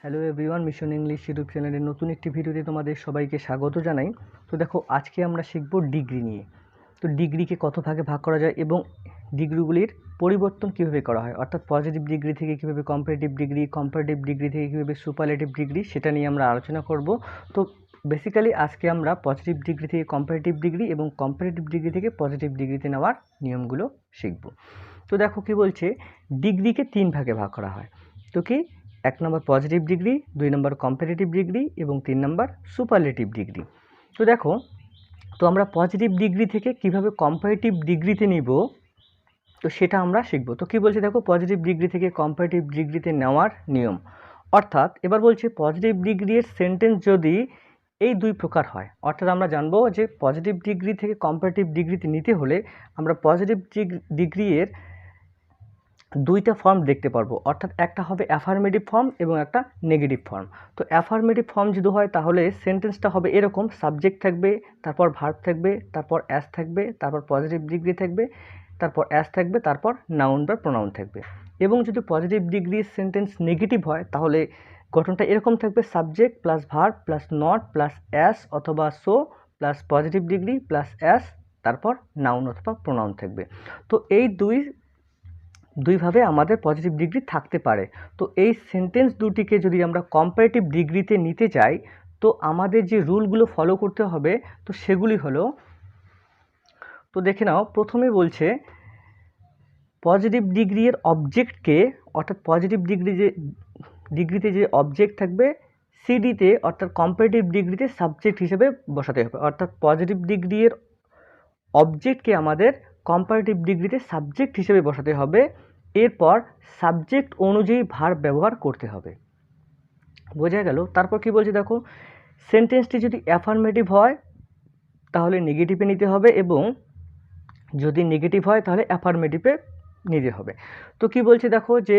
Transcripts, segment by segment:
Hello everyone, mission English YouTube চ্যানেলের নতুন একটি ভিডিওতে তোমাদের সবাইকে স্বাগত জানাই। তো দেখো, আজকে আমরা শিখব ডিগ্রি নিয়ে। তো ডিগ্রিকে কত ভাগে ভাগ করা যায় এবং ডিগ্রিগুলির পরিবর্তন কীভাবে করা হয়, অর্থাৎ পজিটিভ ডিগ্রি থেকে কীভাবে কম্পারেটিভ ডিগ্রি থেকে কীভাবে সুপারলেটিভ ডিগ্রি, সেটা নিয়ে আমরা আলোচনা করব। তো বেসিক্যালি আজকে আমরা পজিটিভ ডিগ্রি থেকে কম্পারেটিভ ডিগ্রি এবং কম্পারেটিভ ডিগ্রি থেকে পজিটিভ ডিগ্রিতে নেওয়ার নিয়মগুলো শিখব। তো দেখো কি বলছে, ডিগ্রিকে 3 ভাগে ভাগ করা হয়। তো কি, 1 নম্বর পজিটিভ ডিগ্রি, 2 নম্বর কম্পারেটিভ ডিগ্রি এবং 3 নম্বর সুপারলেটিভ ডিগ্রি। তো দেখো, তো আমরা পজিটিভ ডিগ্রি থেকে কিভাবে কম্পারেটিভ ডিগ্রিতে নিব, তো সেটা আমরা শিখব। তো কি বলছে দেখো, পজিটিভ ডিগ্রি থেকে কম্পারেটিভ ডিগ্রিতে নেওয়ার নিয়ম। অর্থাৎ এবার বলছে পজিটিভ ডিগ্রির সেন্টেন্স যদি এই 2 প্রকার হয়, অর্থাৎ আমরা জানবো যে পজিটিভ ডিগ্রি থেকে কম্পারেটিভ ডিগ্রিতে নিতে হলে আমরা পজিটিভ ডিগ্রির 2টা ফর্ম দেখতে পারবো, অর্থাৎ একটা হবে অ্যাফার্মেটিভ ফর্ম এবং একটা নেগেটিভ ফর্ম। তো অ্যাফার্মেটিভ ফর্ম যদি হয় তাহলে সেন্টেন্সটা হবে এরকম, সাবজেক্ট থাকবে, তারপর ভার্ব থাকবে, তারপর অ্যাস থাকবে, তারপর পজিটিভ ডিগ্রি থাকবে, তারপর অ্যাস থাকবে, তারপর নাউন বা প্রোনাউন থাকবে। এবং যদি পজিটিভ ডিগ্রির সেন্টেন্স নেগেটিভ হয় তাহলে গঠনটা এরকম থাকবে, subject plus verb plus not plus as অথবা so plus positive degree plus as, তারপর নাউন অথবা প্রোনাউন থাকবে। তো এই দুইভাবে আমাদের পজিটিভ ডিগ্রি থাকতে পারে। তো এই সেন্টেন্স দুটিকে যদি আমরা কম্পারেটিভ ডিগ্রিতে নিতে চাই, তো আমাদের যে রুলগুলো ফলো করতে হবে, তো সেগুলি হলো, তো দেখে নাও, প্রথমে বলছে পজিটিভ ডিগ্রির অবজেক্টকে, অর্থাৎ পজিটিভ ডিগ্রিতে যে অবজেক্ট থাকবে সিডিতে, অর্থাৎ কম্পারেটিভ ডিগ্রিতে সাবজেক্ট হিসেবে বসাতে হবে। অর্থাৎ পজিটিভ ডিগ্রির অবজেক্টকে আমাদের কম্পারেটিভ ডিগ্রিতে সাবজেক্ট হিসেবে বসাতে হবে, এরপর সাবজেক্ট অনুযায়ী ভার্ব ব্যবহার করতে হবে। বোঝা গেল? তারপর কি বলছে দেখো, সেন্টেন্সটি যদি অ্যাফার্মেটিভ হয় তাহলে নেগেটিভে নিতে হবে এবং যদি নেগেটিভ হয় তাহলে অ্যাফার্মেটিভে নিতে হবে। তো কি বলছে দেখো, যে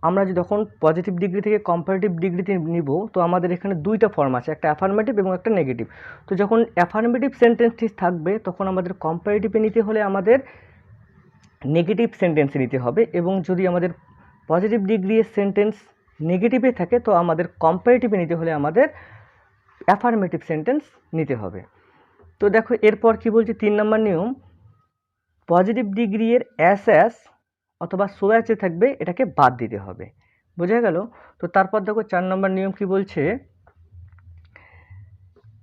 আমরা যখন পজিটিভ ডিগ্রি থেকে কম্পারেটিভ ডিগ্রিতে নিব, তো আমাদের এখানে 2টা ফর্ম আছে, একটা অ্যাফার্মেটিভ এবং একটা নেগেটিভ। তো যখন অ্যাফার্মেটিভ সেন্টেন্সটি থাকবে তখন আমাদের কম্পারেটিভে নিতে হলে আমাদের নেগেটিভ সেন্টেন্সে নিতে হবে, এবং যদি আমাদের পজিটিভ ডিগ্রির সেন্টেন্স নেগেটিভে থাকে তো আমাদের কম্পারেটিভে নিতে হলে আমাদের অ্যাফার্মেটিভ সেন্টেন্স নিতে হবে। তো দেখো এরপর কি বলছে, 3 নম্বর নিয়ম, পজিটিভ ডিগ্রির অ্যাস অথবা সো অ্যাসে থাকবে, এটাকে বাদ দিতে হবে। বোঝা গেল? তো তারপর দেখো 4 নম্বর নিয়ম কি বলছে,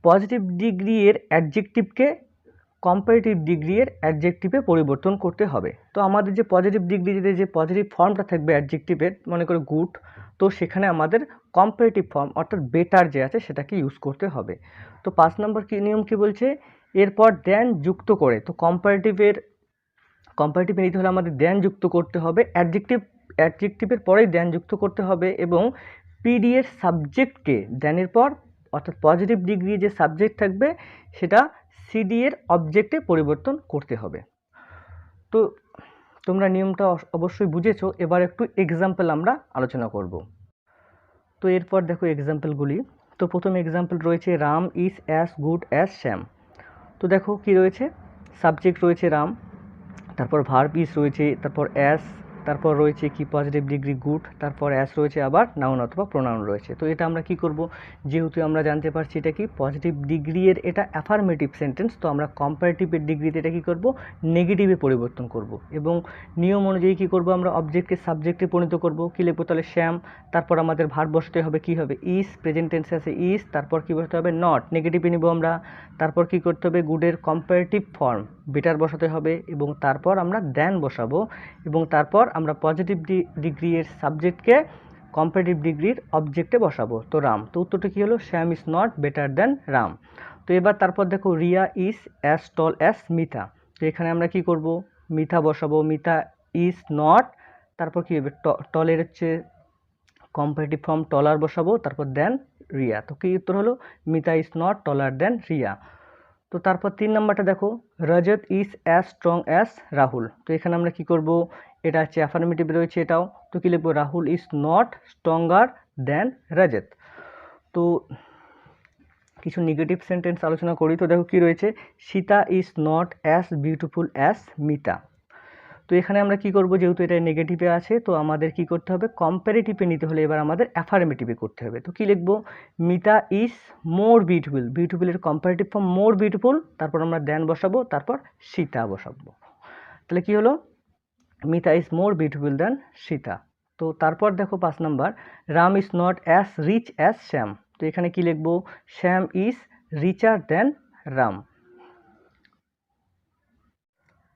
পজিটিভ ডিগ্রির অ্যাডজেক্টিভকে কম্পারেটিভ ডিগ্রির অ্যাডজেক্টিভে পরিবর্তন করতে হবে। তো আমাদের যে পজিটিভ ডিগ্রিতে যে পজিটিভ ফর্মটা থাকবে অ্যাডজেক্টিভের, মনে করে গুড, তো সেখানে আমাদের কম্পারেটিভ ফর্ম অর্থাৎ বেটার যে আছে সেটাকে ইউজ করতে হবে। তো 5 নম্বর নিয়ম কি বলছে, এরপর দেন যুক্ত করে, তো কম্পারেটিভে নিতে হলে আমাদের দেন যুক্ত করতে হবে, অ্যাডজেক্টিভের পরেই দেন যুক্ত করতে হবে, এবং পিডি এর সাবজেক্টকে দেনের পর, অর্থাৎ পজিটিভ ডিগ্রি যে সাবজেক্ট থাকবে সেটা সিডি এর অবজেক্টে পরিবর্তন করতে হবে। তো তোমরা নিয়মটা অবশ্যই বুঝেছো। এবার একটু এক্সাম্পল আমরা আলোচনা করব। তো এরপর দেখো এক্সাম্পলগুলি। তো প্রথম এক্সাম্পল রয়েছে, Ram is as good as Shyam. তো দেখো কি রয়েছে, সাবজেক্ট রয়েছে রাম, তারপর ভার্ব ইজ রয়েছে, তারপর অ্যাস, তারপর রয়েছে কি পজিটিভ ডিগ্রি গুড, তারপর অ্যাস রয়েছে, আবার নাউন অথবা প্রোনাউন রয়েছে। তো এটা আমরা কি করব, যেহেতু আমরা জানতে পারছি এটা কি পজিটিভ ডিগ্রি এর এটা অ্যাফার্মেটিভ সেন্টেন্স, তো আমরা কম্পারেটিভের ডিগ্রিতে এটা কি করব, নেগেটিভে পরিবর্তন করব, এবং নিয়ম অনুযায়ী কি করব, আমরা অবজেক্টকে সাবজেক্টে পরিণত করব। কি লিখবো তাহলে, শ্যাম, তারপর আমাদের ভার্ব বসাতে হবে, কি হবে, ইজ, প্রেজেন্ট টেন্সে আছে ইজ, তারপর কি বসাতে হবে, নট, নেগেটিভে নিব আমরা, তারপর কি করতে হবে, গুডের কম্পারেটিভ ফর্ম বেটার বসাতে হবে, এবং তারপর আমরা দেন বসাবো, এবং তারপর আমরা পজিটিভ ডিগ্রি এর সাবজেক্টকে কম্পারেটিভ ডিগ্রির অবজেক্টে বসাবো, তো রাম। তো উত্তরটা কী হলো, Shyam is not better than Ram. তো এবার তারপর দেখো, Riya is as tall as Mita. তো এখানে আমরা কি করব, মিতা বসাবো, মিতা ইজ নট, তারপর কী হবে, টলের হচ্ছে কম্পারেটিভ ফর্ম টলার বসাবো, তারপর দেন রিয়া। তো কি উত্তর হলো, Mita is not taller than Riya. তো তারপর 3 নম্বরটা দেখো, Rajat is as strong as Rahul. তো এখানে আমরা কি করব, এটা হচ্ছে অ্যাফার্মেটিভ রয়েছে এটাও, তো কি লিখবো, Rahul is not stronger than Rajat. তো কিছু নেগেটিভ সেন্টেন্স আলোচনা করি। তো দেখো কি রয়েছে, Sita is not as beautiful as Mita. তো এখানে আমরা কি করব, যেহেতু এটা নেগেটিভে আছে তো আমাদের কি করতে হবে, কম্পারেটিভে নিতে হলে এবার আমাদের অ্যাফার্মেটিভে করতে হবে। তো কি লিখব, মিতা ইজ মোর বিউটিফুল, বিউটিফুলের কম্পারেটিভ ফর্ম মোর বিউটিফুল, তারপর আমরা দেন বসাবো, তারপর সীতা বসাবো। তাহলে কি হলো, Mita is more beautiful than Sita. তো তারপর দেখো 5 number, Ram is not as rich as Shyam. তো এখানে কি লিখবো, শ্যাম ইজ রিচার দেন রাম।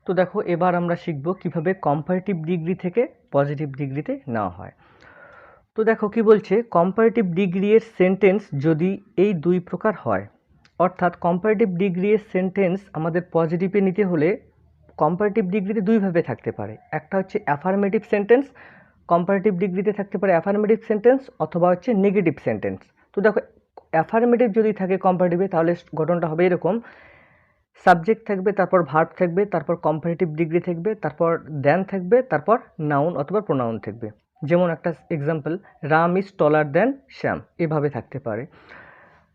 তো দেখো এবার আমরা শিখব কিভাবে কম্পারেটিভ ডিগ্রি থেকে পজিটিভ ডিগ্রিতে নেওয়া হয়। তো দেখো কি বলছে, কম্পারেটিভ ডিগ্রি এর সেন্টেন্স যদি এই দুই প্রকার হয়, অর্থাৎ কম্পারেটিভ ডিগ্রি এর সেন্টেন্স আমাদের পজিটিভে নিতে হলে কম্পারেটিভ ডিগ্রিতে দুইভাবে থাকতে পারে। একটা হচ্ছে অ্যাফার্মেটিভ সেন্টেন্স, কম্পারেটিভ ডিগ্রিতে থাকতে পারে অ্যাফার্মেটিভ সেন্টেন্স অথবা হচ্ছে নেগেটিভ সেন্টেন্স। তো দেখো অ্যাফার্মেটিভ যদি থাকে কম্পারেটিভে তাহলে ঘটনাটা হবে এরকম, সাবজেক্ট থাকবে, তারপর ভার্ব থাকবে, তারপর কম্পারেটিভ ডিগ্রি থাকবে, তারপর দেন থাকবে, তারপর নাউন অথবা প্রোনাউন থাকবে। যেমন একটা এক্সাম্পল, রাম ইজ টলার দেন শ্যাম, এভাবে থাকতে পারে।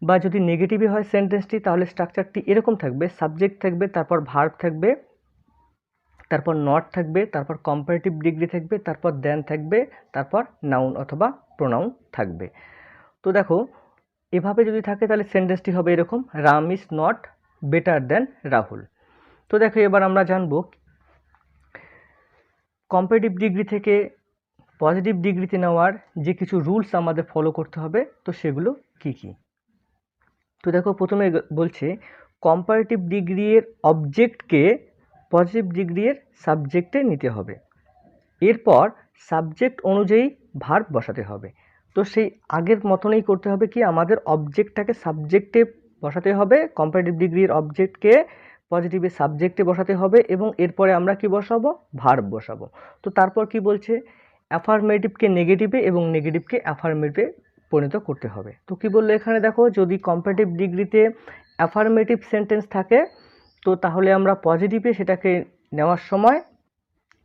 বা যদি নেগেটিভে হয় সেন্টেন্সটি তাহলে স্ট্রাকচারটি এরকম থাকবে, সাবজেক্ট থাকবে, তারপর ভার্ব থাকবে, তারপর নট থাকবে, তারপর কম্পারেটিভ ডিগ্রি থাকবে, তারপর দেন থাকবে, তারপর নাউন অথবা প্রোনাউন থাকবে। তো দেখো এভাবে যদি থাকে তাহলে সেন্টেন্সটি হবে এরকম, রাম ইজ নট বেটার দেন রাহুল। তো দেখো এবার আমরা জানবো কম্পারেটিভ ডিগ্রি থেকে পজিটিভ ডিগ্রিতে নেওয়ার যে কিছু রুলস আমাদের ফলো করতে হবে, তো সেগুলো কি কি। তো দেখো প্রথমে বলছে কম্পারেটিভ ডিগ্রি এর অবজেক্টকে পজিটিভ ডিগ্রি এর সাবজেক্টে নিতে হবে, এরপর সাবজেক্ট অনুযায়ী ভার্ব বসাতে হবে। তো সেই আগের মতনই করতে হবে, কি আমাদের অবজেক্টটাকে সাবজেক্টে বসাতে হবে, কম্পারেটিভ ডিগ্রির অবজেক্টকে পজিটিভে সাবজেক্টে বসাতে হবে এবং এরপরে আমরা কি বসাবো, ভার্ব বসাবো। তো তারপর কি বলছে, অ্যাফার্মেটিভকে নেগেটিভে এবং নেগেটিভকে অ্যাফার্মেটিভে পরিণত করতে হবে। তো কি বললো এখানে দেখো, যদি কম্পারেটিভ ডিগ্রিতে অ্যাফার্মেটিভ সেন্টেন্স থাকে তো তাহলে আমরা পজিটিভে সেটাকে নেওয়ার সময়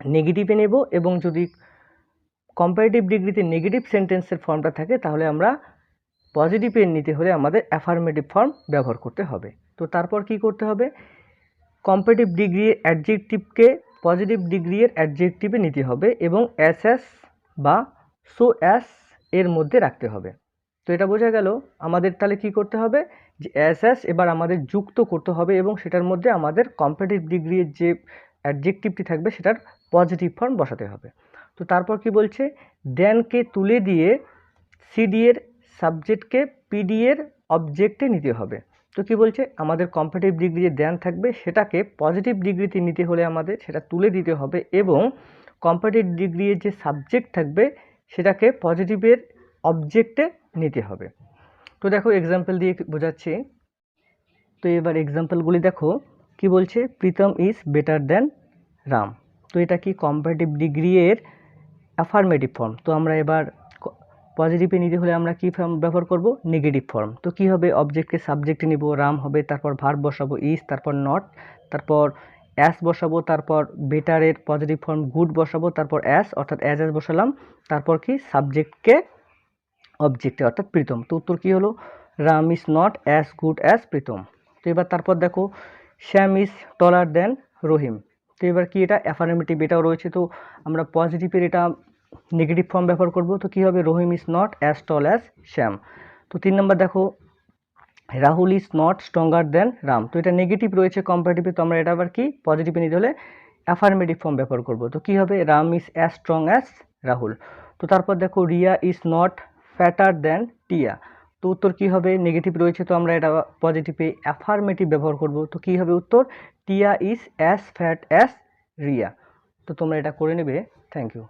নেগেটিভে নেব, এবং যদি কম্পারেটিভ ডিগ্রিতে নেগেটিভ সেন্টেন্সের ফর্মটা থাকে তাহলে আমরা পজিটিভে নিতে হলে আমাদের অ্যাফার্মেটিভ ফর্ম ব্যবহার করতে হবে। তো তারপর কি করতে হবে, কম্পারেটিভ ডিগ্রির অ্যাডজেক্টিভকে পজিটিভ ডিগ্রির অ্যাডজেক্টিভে নিতে হবে এবং এস বা সো অ্যাস এর মধ্যে রাখতে হবে। তো এটা বোঝা গেল আমাদের তাহলে কি করতে হবে, যে এস এবার আমাদের যুক্ত করতে হবে এবং সেটার মধ্যে আমাদের কম্পারেটিভ ডিগ্রির যে অ্যাডজেক্টিভটি থাকবে সেটার পজিটিভ ফর্ম বসাতে হবে। তো তারপর কি বলছে, দেনকে তুলে দিয়ে সিডি এর সাবজেক্টকে পিডি এর অবজেক্টে নিতে হবে। তো কি বলছে, আমাদের কম্পারেটিভ ডিগ্রি যে দেন থাকবে সেটাকে পজিটিভ ডিগ্রিতে নিতে হলে আমাদের সেটা তুলে দিতে হবে এবং কম্পারেটিভ ডিগ্রির যে সাবজেক্ট থাকবে সেটাকে পজিটিভের অবজেক্টে নিতে হবে। তো দেখো এক্সাম্পল দিয়ে বোঝাচ্ছি। তো এবার এক্সাম্পলগুলি দেখো কি বলছে, Pritam is better than Ram. তো এটা কি কম্পারেটিভ ডিগ্রি এর অ্যাফার্মেটিভ ফর্ম। তো আমরা এবার পজিটিভে নিতে হলে আমরা কি ফর্ম ব্যবহার করব, নেগেটিভ ফর্ম। তো কি হবে, অবজেক্টকে সাবজেক্টে নিব, রাম হবে, তারপর ভার্ব বসাবো ইজ, তারপর নট, তারপর অ্যাস বসাবো, তারপর বেটারের পজিটিভ ফর্ম গুড বসাবো, তারপর অ্যাস অর্থাৎ অ্যাজ বসালাম, তারপর কি সাবজেক্টকে অবজেক্টে অর্থাৎ প্রীতম। তো উত্তর কি হলো, Ram is not as good as Pritam. তো এবার তারপর দেখো শ্যাম ইজ টলার দেন রহিম। তো এবার কি এটা অ্যাফার্মেটিভ, এটাও রয়েছে, তো আমরা পজিটিভের এটা নেগেটিভ ফর্ম ব্যবহার করব। তো কী হবে, Rahim is not as tall as Shyam. তো 3 নম্বর দেখো Rahul is not stronger than Ram. তো এটা নেগেটিভ রয়েছে কম্পারেটিভে, তো আমরা এটা আবার কি পজিটিভে নিতে হলে অ্যাফার্মেটিভ ফর্ম ব্যবহার করব। তো কী হবে, Ram is as strong as Rahul. তো তারপর দেখো Riya is not fatter than টিয়া। তো উত্তর কী হবে, নেগেটিভ রয়েছে, তো আমরা এটা পজিটিভে অ্যাফার্মেটিভ ব্যবহার করব। তো কী হবে উত্তর, Tia is as fat as Riya. তো তোমরা এটা করে নেবে। Thank you.